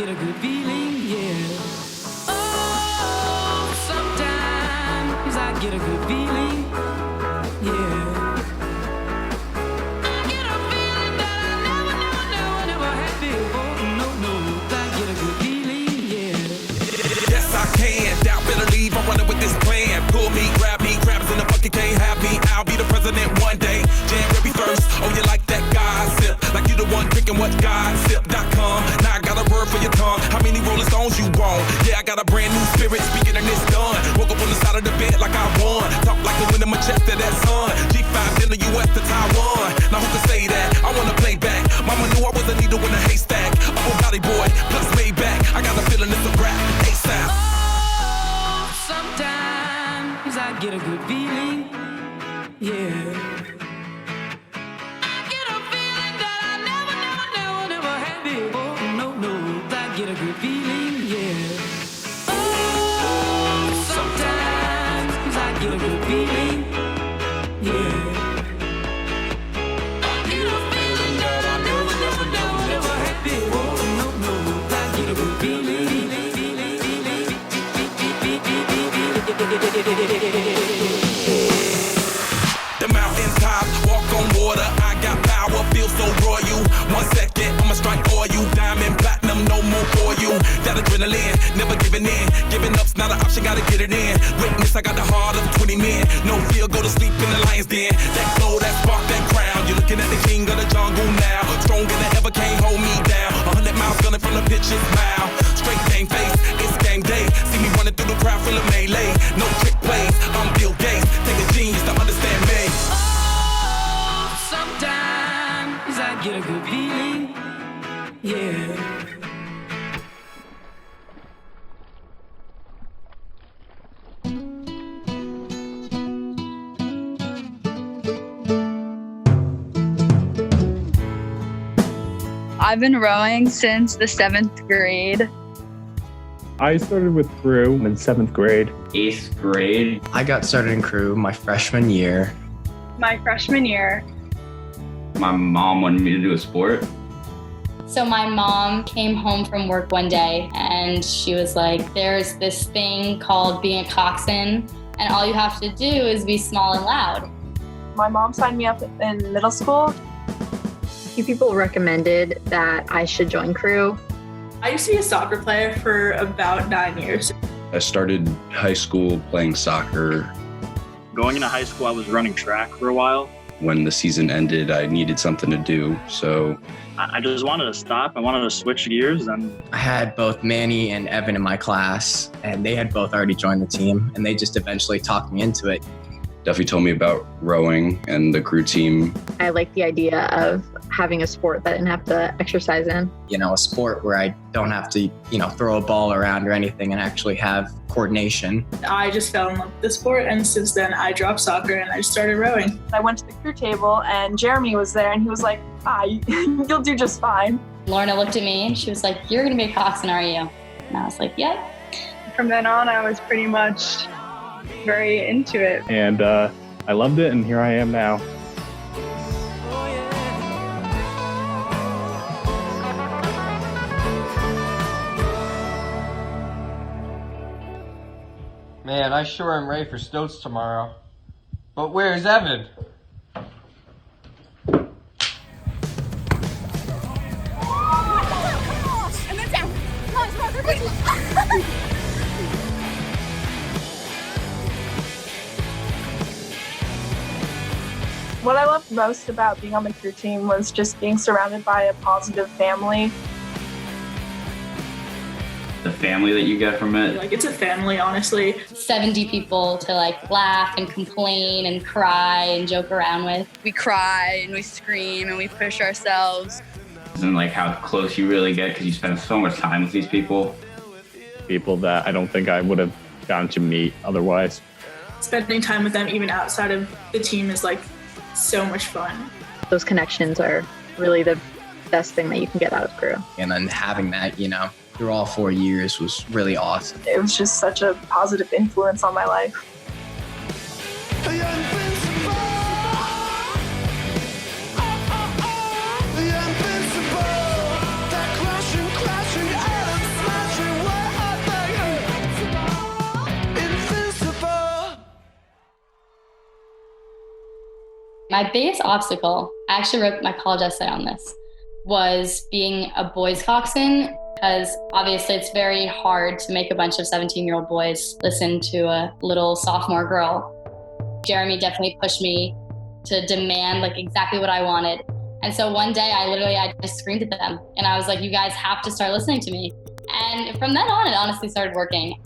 get a good feeling, yeah. Oh, sometimes I get a good feeling, yeah. I get a feeling that I never had before. No, I get a good feeling, yeah. Yes, I can. Doubt, better leave. I'm running with this plan. Pull me, grab us in the bucket, can't have me. I'll be the president one day. January 1st. Oh, you like that gossip? Like you the one drinking what gossip.com. Now I got a word for your tongue. How many Rolling Stones you want? Yeah, I got a brand new spirit speaking and it's done. Woke up on the side of the bed like I won. Talk like the wind in my chest to that sun. G5 in the US to Taiwan. Now who can say that? I wanna play back. Mama knew I was a needle in a haystack. A whole body boy, plus way back. I got a feeling it's a rap. ASAP. Oh, sometimes I get a good feeling, yeah. I get a feeling that I never had before. No, I get a good feeling, yeah. Oh, sometimes I get a good feeling, yeah. I get a feeling that I never had before. No, I get a good feeling. The mountaintop, walk on water. I got power, feel so royal. 1 second, I'ma strike for you. Diamond, platinum, no more for you. That adrenaline, never giving in. Giving up's not an option, gotta get it in. Witness, I got the heart of 20 men. No fear, go to sleep in the lion's den. That glow, that spark, that crown. You're looking at the king of the jungle now. Stronger than ever, can't hold me down. 100 miles gunning from the pitcher's mile. Straight game face, it's game day. See me running through the crowd, feeling melee. No trick plays, I'm Bill Gates. Take a genius to understand me. Oh, sometimes I get a good feeling, yeah. I've been rowing since the 7th grade. I started with crew in 7th grade. 8th grade. I got started in crew my freshman year. My freshman year. My mom wanted me to do a sport. So my mom came home from work one day and she was like, there's this thing called being a coxswain and all you have to do is be small and loud. My mom signed me up in middle school. A few people recommended that I should join crew. I used to be a soccer player for about 9 years. I started high school playing soccer. Going into high school, I was running track for a while. When the season ended, I needed something to do, so I just wanted to stop. I wanted to switch gears. And I had both Manny and Evan in my class, and they had both already joined the team, and they just eventually talked me into it. Duffy told me about rowing and the crew team. I like the idea of having a sport that I didn't have to exercise in. You know, a sport where I don't have to, throw a ball around or anything and actually have coordination. I just fell in love with the sport, and since then I dropped soccer and I just started rowing. I went to the crew table and Jeremy was there and he was like, you'll do just fine. Lorna looked at me and she was like, you're gonna be a coxswain, are you? And I was like, yep. From then on, I was pretty much very into it. And I loved it, and here I am now. Man, I sure am ready for Stoats tomorrow. But where's Evan? What I loved most about being on the crew team was just being surrounded by a positive family. The family that you get from it. Like, it's a family, honestly. 70 people to laugh and complain and cry and joke around with. We cry and we scream and we push ourselves. And how close you really get because you spend so much time with these people. People that I don't think I would have gotten to meet otherwise. Spending time with them even outside of the team is so much fun. Those connections are really the best thing that you can get out of crew. And then having that, through all 4 years was really awesome. It was just such a positive influence on my life. My biggest obstacle, I actually wrote my college essay on this, was being a boys coxswain, because obviously it's very hard to make a bunch of 17-year-old boys listen to a little sophomore girl. Jeremy definitely pushed me to demand like exactly what I wanted. And so one day I just screamed at them and I was like, you guys have to start listening to me. And from then on, it honestly started working.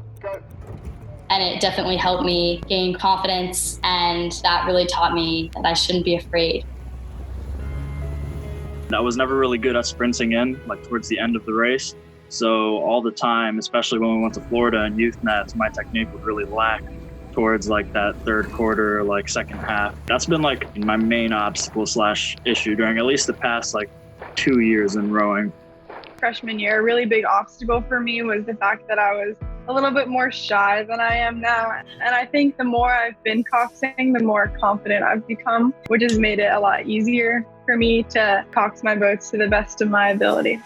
And it definitely helped me gain confidence, and that really taught me that I shouldn't be afraid. I was never really good at sprinting in, like towards the end of the race. So all the time, especially when we went to Florida and youth nets, my technique would really lack towards like that third quarter, like second half. That's been like my main obstacle / issue during at least the past like 2 years in rowing. Freshman year, a really big obstacle for me was the fact that I was a little bit more shy than I am now. And I think the more I've been coxing, the more confident I've become, which has made it a lot easier for me to cox my boats to the best of my ability.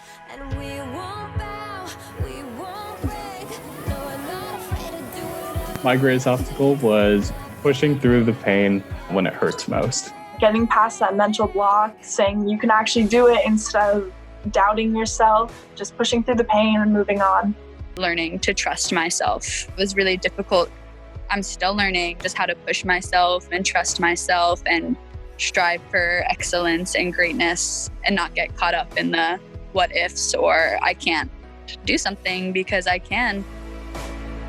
My greatest obstacle was pushing through the pain when it hurts most. Getting past that mental block, saying you can actually do it instead of doubting yourself, just pushing through the pain and moving on. Learning to trust myself was really difficult. I'm still learning just how to push myself and trust myself and strive for excellence and greatness and not get caught up in the what ifs or I can't do something because I can.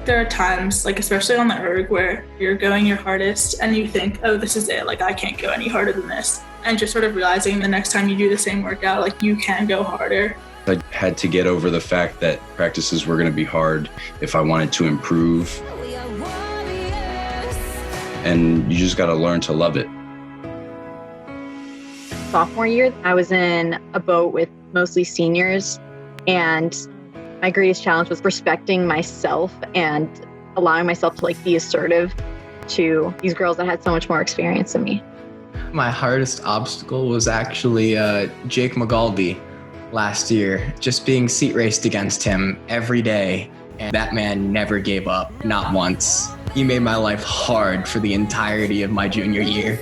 There are times, like especially on the erg, where you're going your hardest and you think, oh, this is it, like I can't go any harder than this. And just sort of realizing the next time you do the same workout, like you can go harder. I had to get over the fact that practices were going to be hard if I wanted to improve. And you just got to learn to love it. Sophomore year, I was in a boat with mostly seniors, and my greatest challenge was respecting myself and allowing myself to like be assertive to these girls that had so much more experience than me. My hardest obstacle was actually Jake McGaldy last year, just being seat raced against him every day. And that man never gave up, not once. He made my life hard for the entirety of my junior year.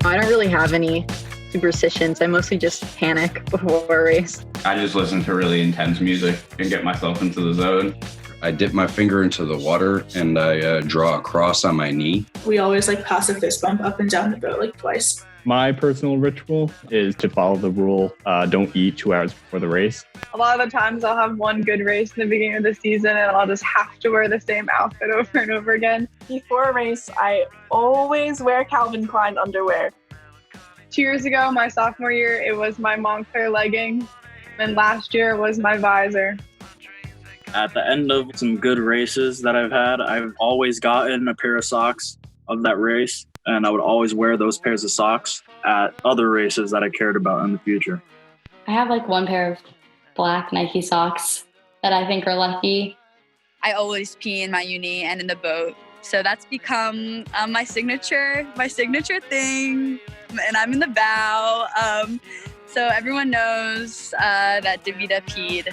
I don't really have any superstitions. I mostly just panic before a race. I just listen to really intense music and get myself into the zone. I dip my finger into the water and I draw a cross on my knee. We always like pass a fist bump up and down the boat like twice. My personal ritual is to follow the rule, don't eat 2 hours before the race. A lot of the times I'll have one good race in the beginning of the season and I'll just have to wear the same outfit over and over again. Before a race, I always wear Calvin Klein underwear. 2 years ago, my sophomore year, it was my Montclair leggings, and last year it was my visor. At the end of some good races that I've had, I've always gotten a pair of socks of that race, and I would always wear those pairs of socks at other races that I cared about in the future. I have like one pair of black Nike socks that I think are lucky. I always pee in my uni and in the boat. So that's become my signature thing. And I'm in the bow. So everyone knows that Davida peed.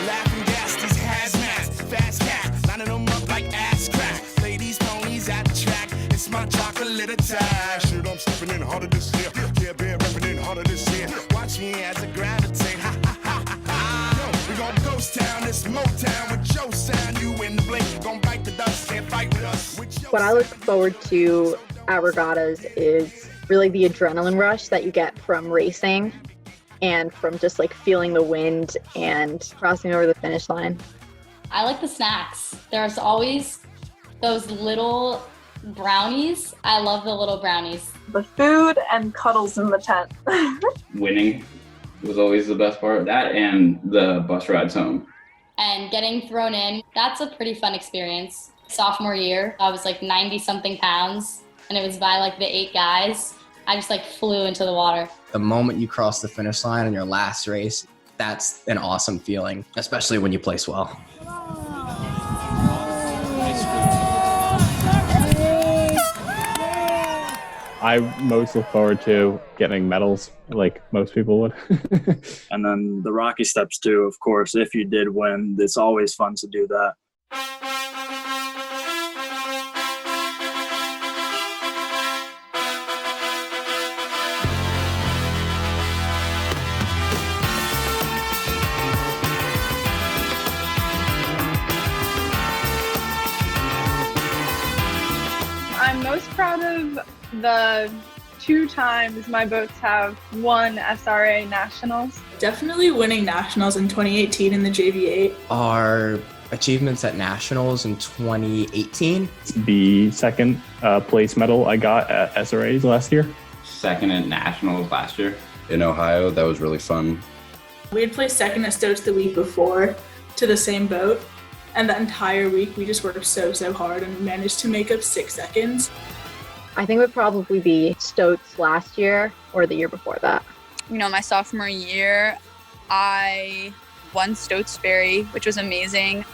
Laughing gas, these hazmats, fast cats, lining them up like ass crack. Play these ponies at the track, it's my chocolate attack. Shit, I'm stepping in harder this year. Yeah, bear repping in harder this year. Watch me as I gravitate. Ha ha ha ha ha. Yo, we gon' ghost town, this Motown with your sound. You in the blink, gon' bite the dust, can't fight with us. What I look forward to at regattas is really the adrenaline rush that you get from racing and from just like feeling the wind and crossing over the finish line. I like the snacks. There's always those little brownies. I love the little brownies. The food and cuddles in the tent. Winning was always the best part. That and the bus rides home. And getting thrown in, that's a pretty fun experience. Sophomore year, I was like 90 something pounds and it was by like the 8 guys. I just like flew into the water. The moment you cross the finish line in your last race, that's an awesome feeling, especially when you place well. I most look forward to getting medals, like most people would. And then the Rocky Steps too, of course, if you did win, it's always fun to do that. I'm most proud of the 2 times my boats have won SRA Nationals. Definitely winning Nationals in 2018 in the JV8. Our achievements at Nationals in 2018. The second place medal I got at SRAs last year. Second at Nationals last year. In Ohio, that was really fun. We had placed second at Stokes the week before to the same boat. And that entire week, we just worked so hard and managed to make up 6 seconds. I think it would probably be Stokes last year or the year before that. You know, my sophomore year, I won Stokesbury, which was amazing.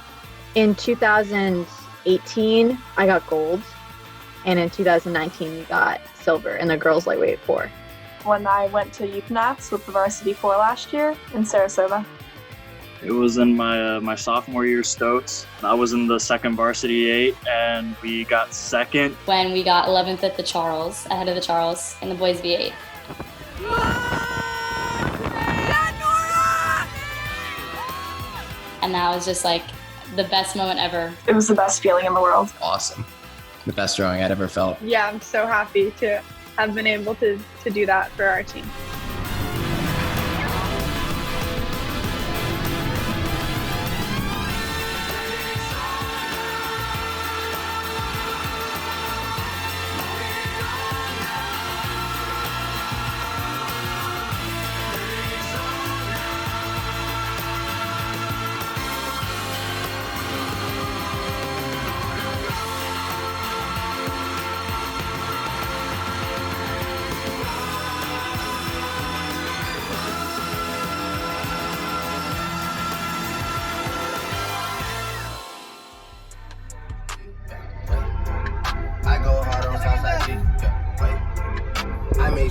In 2018, I got gold. And in 2019, we got silver in the girls lightweight 4. When I went to Youth Nats with the varsity 4 last year in Sarasota. It was in my sophomore year Stokes. I was in the second varsity 8 and we got second. When we got 11th at the Charles, ahead of the Charles in the boys V8. And that was just like the best moment ever. It was the best feeling in the world. Awesome. The best rowing I'd ever felt. Yeah, I'm so happy to have been able to do that for our team.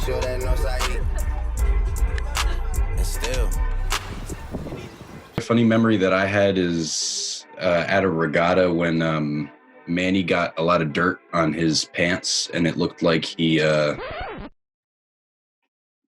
Sure that no side. And still. A funny memory that I had is at a regatta when Manny got a lot of dirt on his pants and it looked like he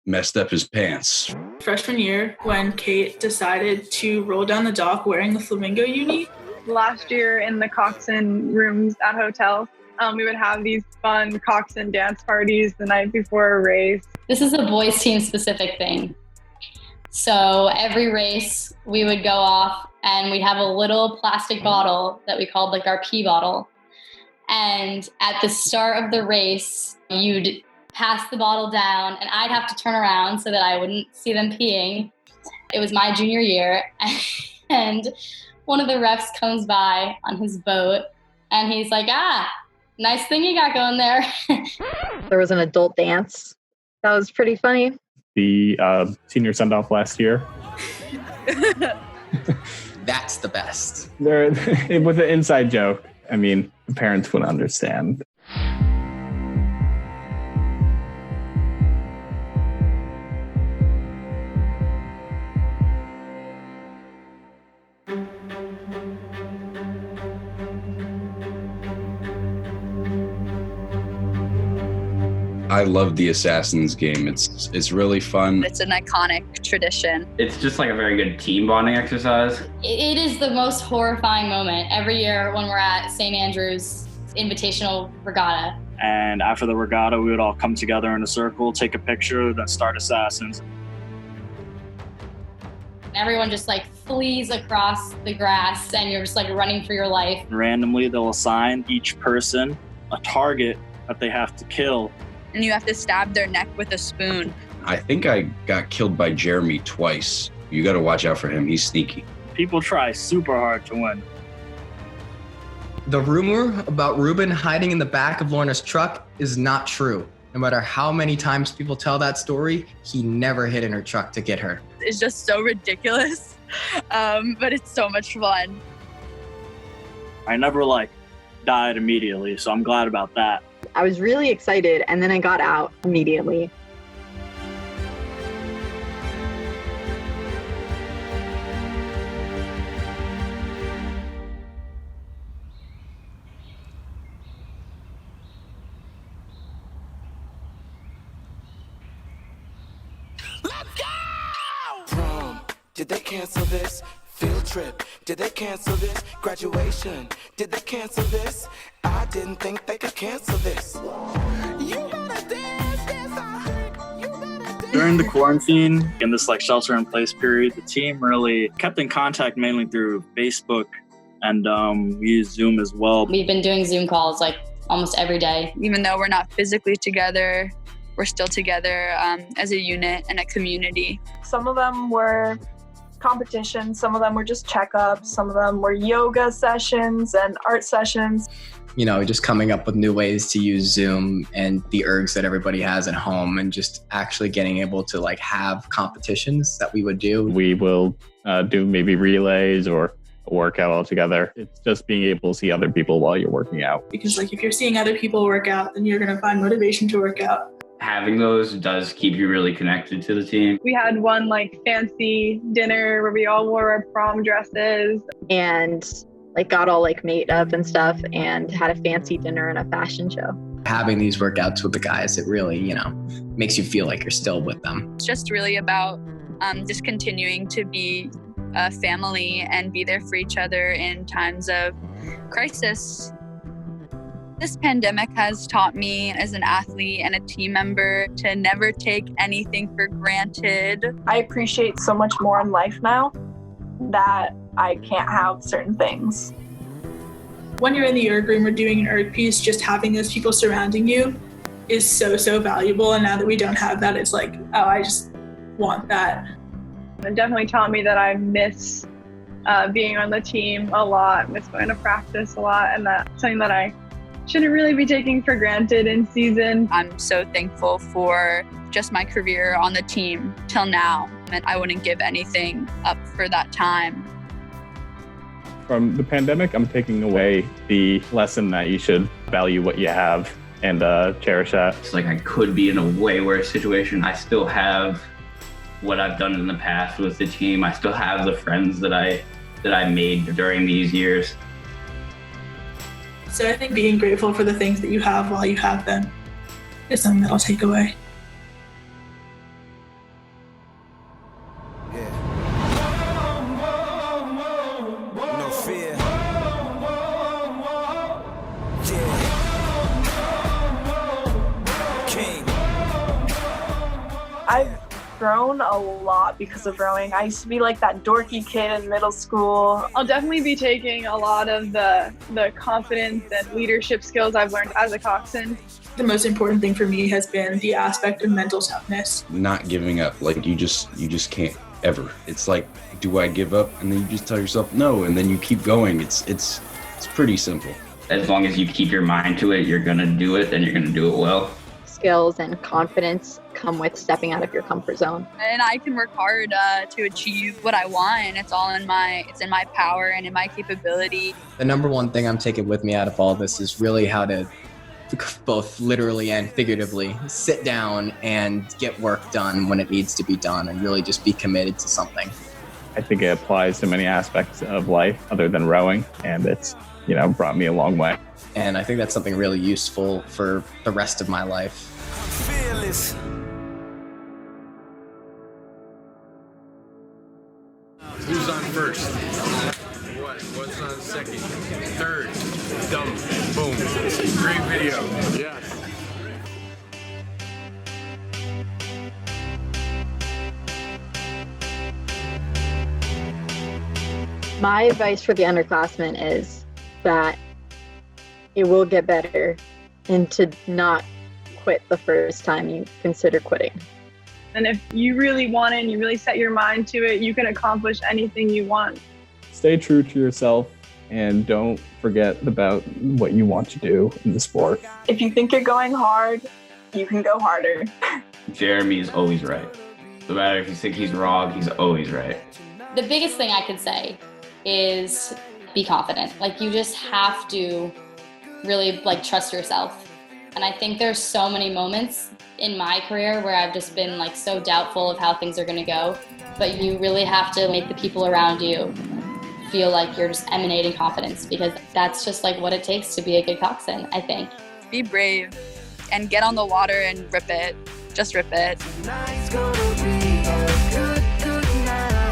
messed up his pants. Freshman year, when Kate decided to roll down the dock wearing the flamingo uni. Last year in the coxswain rooms at hotels, we would have these fun coxswain dance parties the night before a race. This is a boys team specific thing. So every race we would go off and we'd have a little plastic bottle that we called like our pee bottle. And at the start of the race, you'd pass the bottle down and I'd have to turn around so that I wouldn't see them peeing. It was my junior year and one of the refs comes by on his boat and he's like, nice thing you got going there. There was an adult dance. That was pretty funny. The senior send-off last year. That's the best. It was an inside joke. I mean, the parents would understand. I love the Assassins game. It's really fun. It's an iconic tradition. It's just like a very good team bonding exercise. It is the most horrifying moment every year when we're at St. Andrew's Invitational Regatta. And after the regatta, we would all come together in a circle, take a picture, then start Assassins. Everyone just like flees across the grass and you're just like running for your life. Randomly, they'll assign each person a target that they have to kill. And you have to stab their neck with a spoon. I think I got killed by Jeremy twice. You got to watch out for him. He's sneaky. People try super hard to win. The rumor about Ruben hiding in the back of Lorna's truck is not true. No matter how many times people tell that story, he never hid in her truck to get her. It's just so ridiculous, but it's so much fun. I never died immediately, so I'm glad about that. I was really excited, and then I got out immediately. Did they cancel this? Field trip, did they cancel this? Graduation, did they cancel this? I didn't think they could cancel this. You gotta dance. During the quarantine, in this shelter-in-place period, the team really kept in contact mainly through Facebook, and we used Zoom as well. We've been doing Zoom calls almost every day. Even though we're not physically together, we're still together as a unit and a community. Some of them were competitions, some of them were just checkups, some of them were yoga sessions and art sessions. Just coming up with new ways to use Zoom and the ergs that everybody has at home, and just actually getting able to have competitions that we would do. We will do maybe relays or a workout all together. It's just being able to see other people while you're working out. Because if you're seeing other people work out, then you're going to find motivation to work out. Having those does keep you really connected to the team. We had one fancy dinner where we all wore our prom dresses and got all made up and stuff, and had a fancy dinner and a fashion show. Having these workouts with the guys, it really, makes you feel like you're still with them. It's just really about just continuing to be a family and be there for each other in times of crisis. This pandemic has taught me as an athlete and a team member to never take anything for granted. I appreciate so much more in life now that I can't have certain things. When you're in the erg room or doing an erg piece, just having those people surrounding you is so, so valuable. And now that we don't have that, it's I just want that. It definitely taught me that I miss being on the team a lot, miss going to practice a lot, and that's something that I shouldn't really be taking for granted in season. I'm so thankful for just my career on the team till now, and I wouldn't give anything up for that time. From the pandemic, I'm taking away the lesson that you should value what you have and cherish that. It's I could be in a way worse situation. I still have what I've done in the past with the team. I still have the friends that I made during these years. So I think being grateful for the things that you have while you have them is something that I'll take away. No fear. King. I've grown a lot because of rowing. I used to be that dorky kid in middle school. I'll definitely be taking a lot of the confidence and leadership skills I've learned as a coxswain. The most important thing for me has been the aspect of mental toughness. Not giving up. You just can't ever. It's do I give up? And then you just tell yourself no, and then you keep going. It's pretty simple. As long as you keep your mind to it, you're gonna do it, and you're gonna do it well. Skills and confidence come with stepping out of your comfort zone. And I can work hard to achieve what I want, and it's in my power and in my capability. The number one thing I'm taking with me out of all this is really how to, both literally and figuratively, sit down and get work done when it needs to be done, and really just be committed to something. I think it applies to many aspects of life other than rowing, and it's brought me a long way. And I think that's something really useful for the rest of my life. Fearless. Who's on first? What's on second? Third. Dumb. Boom. Great video. Yes. My advice for the underclassmen is that it will get better, and to not quit the first time you consider quitting. And if you really want it and you really set your mind to it, you can accomplish anything you want. Stay true to yourself and don't forget about what you want to do in the sport. If you think you're going hard, you can go harder. Jeremy's always right. No matter if you think he's wrong, he's always right. The biggest thing I could say is be confident. Like, you just have to really like trust yourself. And I think there's so many moments in my career where I've just been like so doubtful of how things are going to go, but you really have to make the people around you feel like you're just emanating confidence, because that's just like what it takes to be a good coxswain, I think. Be brave and get on the water and rip it. Just rip it. Tonight's gonna be a good, good night.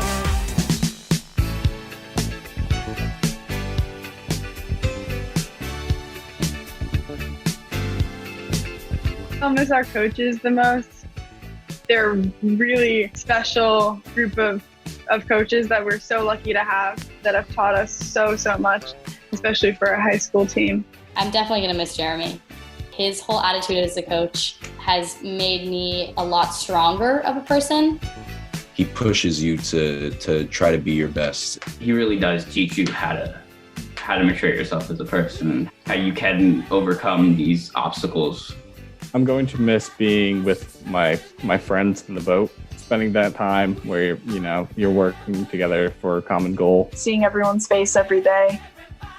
I'll miss our coaches the most. They're a really special group of coaches that we're so lucky to have, that have taught us so much, especially for a high school team. I'm definitely going to miss Jeremy. His whole attitude as a coach has made me a lot stronger of a person. He pushes you to try to be your best. He really does teach you how to mature yourself as a person and how you can overcome these obstacles. I'm going to miss being with my friends in the boat, spending that time where you're working together for a common goal. Seeing everyone's face every day,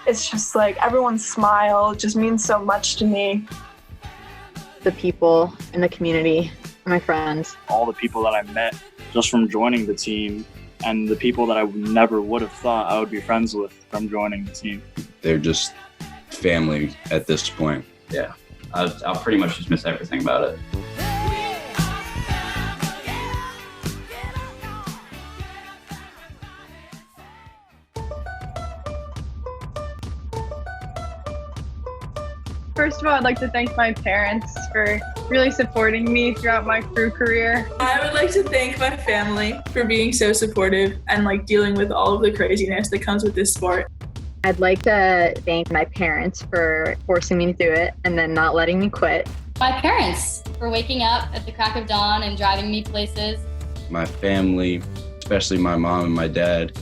it's just like everyone's smile just means so much to me. The people in the community, my friends. All the people that I met just from joining the team, and the people that I never would have thought I would be friends with from joining the team. They're just family at this point. Yeah, I'll pretty much just miss everything about it. First of all, I'd like to thank my parents for really supporting me throughout my crew career. I would like to thank my family for being so supportive and like dealing with all of the craziness that comes with this sport. I'd like to thank my parents for forcing me to do it and then not letting me quit. My parents for waking up at the crack of dawn and driving me places. My family, especially my mom and my dad.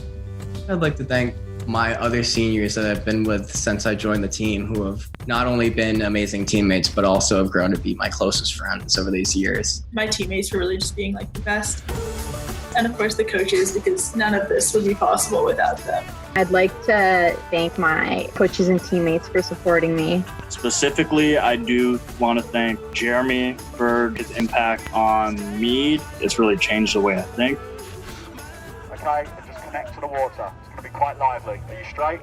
I'd like to thank my other seniors that I've been with since I joined the team, who have not only been amazing teammates, but also have grown to be my closest friends over these years. My teammates for really just being like the best. And of course the coaches, because none of this would be possible without them. I'd like to thank my coaches and teammates for supporting me. Specifically, I do want to thank Jeremy for his impact on me. It's really changed the way I think. Okay, just connect to the water. It's going to be quite lively. Are you straight?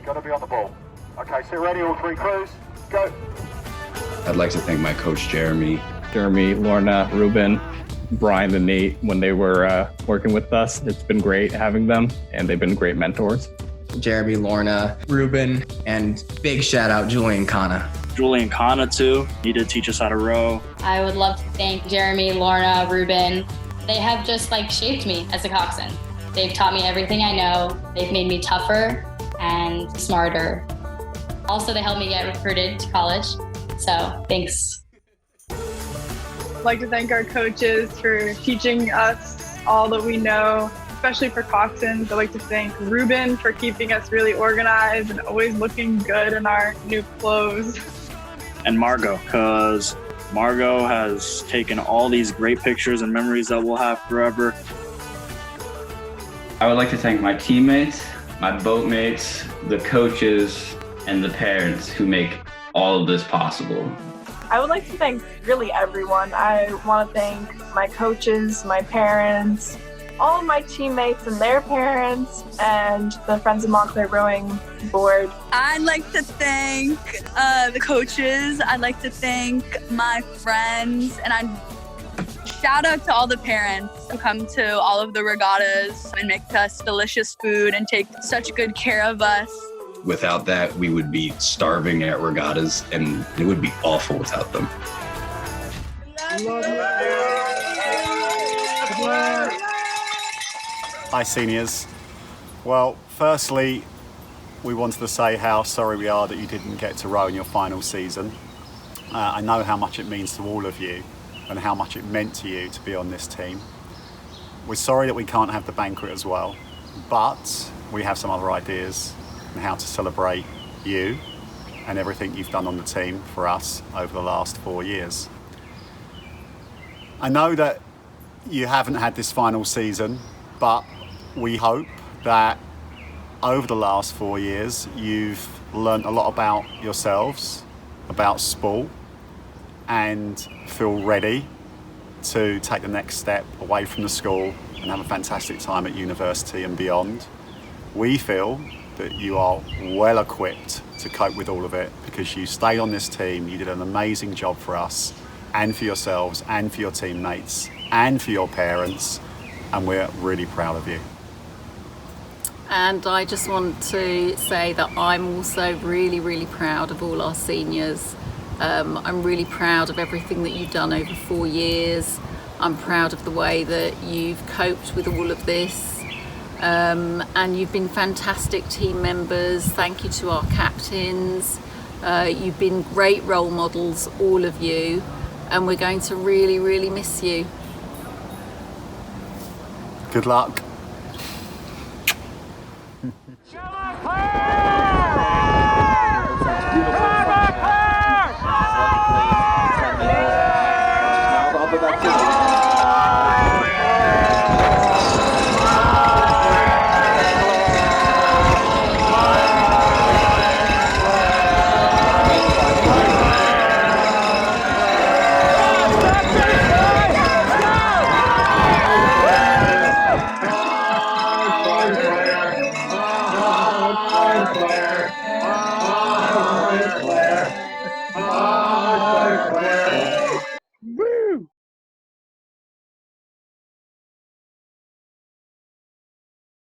Got to be on the ball. Okay, sit ready, all three crews. Go. I'd like to thank my coach, Jeremy, Lorna, Ruben, Brian, and Nate when they were working with us. It's been great having them, and they've been great mentors. Jeremy, Lorna, Ruben, and big shout out Julian Kana. Julian Kana too. He did teach us how to row. I would love to thank Jeremy, Lorna, Ruben. They have just like shaped me as a coxswain. They've taught me everything I know. They've made me tougher and smarter. Also, they helped me get recruited to college. So thanks. I'd like to thank our coaches for teaching us all that we know, especially for coxswains. I'd like to thank Ruben for keeping us really organized and always looking good in our new clothes. And Margot, because Margot has taken all these great pictures and memories that we'll have forever. I would like to thank my teammates, my boatmates, the coaches, and the parents who make all of this possible. I would like to thank really everyone. I want to thank my coaches, my parents, all of my teammates and their parents, and the Friends of Montclair Rowing Board. I'd like to thank the coaches. I'd like to thank my friends, and I'd shout out to all the parents who come to all of the regattas and make us delicious food and take such good care of us. Without that, we would be starving at regattas, and it would be awful without them. Hi, seniors. Well, firstly, we wanted to say how sorry we are that you didn't get to row in your final season. I know how much it means to all of you, and how much it meant to you to be on this team. We're sorry that we can't have the banquet as well, but we have some other ideas on how to celebrate you and everything you've done on the team for us over the last 4 years. I know that you haven't had this final season, but we hope that over the last 4 years, you've learned a lot about yourselves, about sport, and feel ready to take the next step away from the school and have a fantastic time at university and beyond. We feel that you are well equipped to cope with all of it because you stayed on this team, you did an amazing job for us and for yourselves and for your teammates and for your parents, and we're really proud of you. And I just want to say that I'm also really, really proud of all our seniors. I'm really proud of everything that you've done over 4 years. I'm proud of the way that you've coped with all of this. And you've been fantastic team members. Thank you to our captains. You've been great role models, all of you. And we're going to really, really miss you. Good luck. Fire!